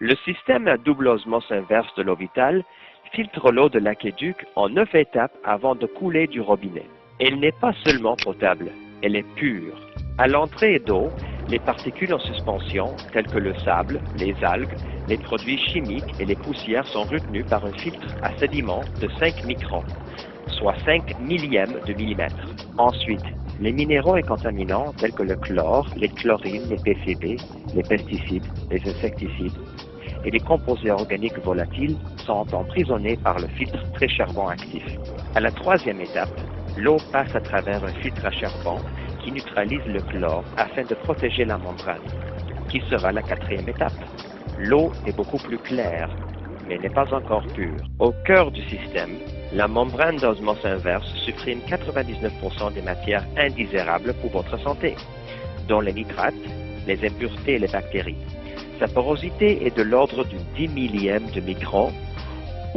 Le système à double osmose inverse de l'eau vitale filtre l'eau de l'aqueduc en 9 étapes avant de couler du robinet. Elle n'est pas seulement potable, elle est pure. À l'entrée d'eau, les particules en suspension, telles que le sable, les algues, les produits chimiques et les poussières sont retenues par un filtre à sédiments de 5 microns, soit 5 millièmes de millimètre. Ensuite, les minéraux et contaminants tels que le chlore, les chlorines, les PCB, les pesticides, les insecticides et les composés organiques volatiles sont emprisonnés par le filtre très charbon actif. À la troisième étape, l'eau passe à travers un filtre à charbon qui neutralise le chlore afin de protéger la membrane, qui sera la quatrième étape. L'eau est beaucoup plus claire, mais n'est pas encore pure. Au cœur du système, la membrane d'osmose inverse supprime 99% des matières indésirables pour votre santé, dont les nitrates, les impuretés et les bactéries. Sa porosité est de l'ordre du 10 millième de micron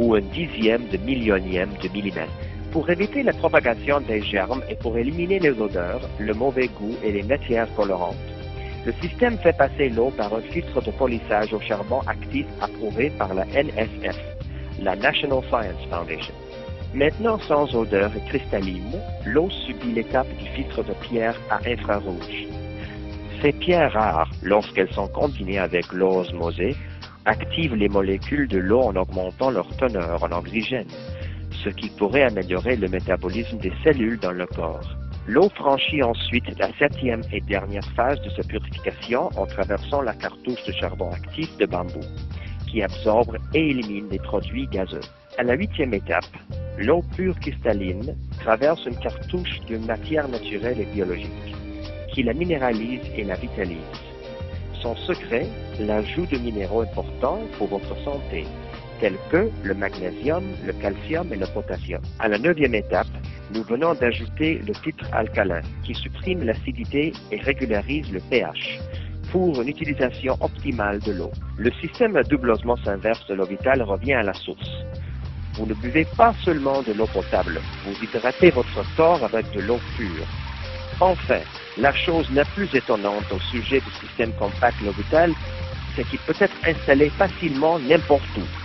ou un dixième de millionième de millimètre. Pour éviter la propagation des germes et pour éliminer les odeurs, le mauvais goût et les matières colorantes, le système fait passer l'eau par un filtre de polissage au charbon actif approuvé par la NSF, la National Science Foundation. Maintenant sans odeur et cristalline, l'eau subit l'étape du filtre de pierre à infrarouge. Ces pierres rares, lorsqu'elles sont combinées avec l'eau osmosée, activent les molécules de l'eau en augmentant leur teneur en oxygène, ce qui pourrait améliorer le métabolisme des cellules dans le corps. L'eau franchit ensuite la septième et dernière phase de sa purification en traversant la cartouche de charbon actif de bambou, qui absorbe et élimine les produits gazeux. À la huitième étape, l'eau pure cristalline traverse une cartouche d'une matière naturelle et biologique, qui la minéralise et la vitalise. Son secret, l'ajout de minéraux importants pour votre santé, tels que le magnésium, le calcium et le potassium. À la neuvième étape, nous venons d'ajouter le filtre alcalin, qui supprime l'acidité et régularise le pH, pour une utilisation optimale de l'eau. Le système à double osmose inverse de l'eau vitale revient à la source. Vous ne buvez pas seulement de l'eau potable, vous hydratez votre corps avec de l'eau pure. Enfin, la chose la plus étonnante au sujet du système compact l'eau vitale, c'est qu'il peut être installé facilement n'importe où.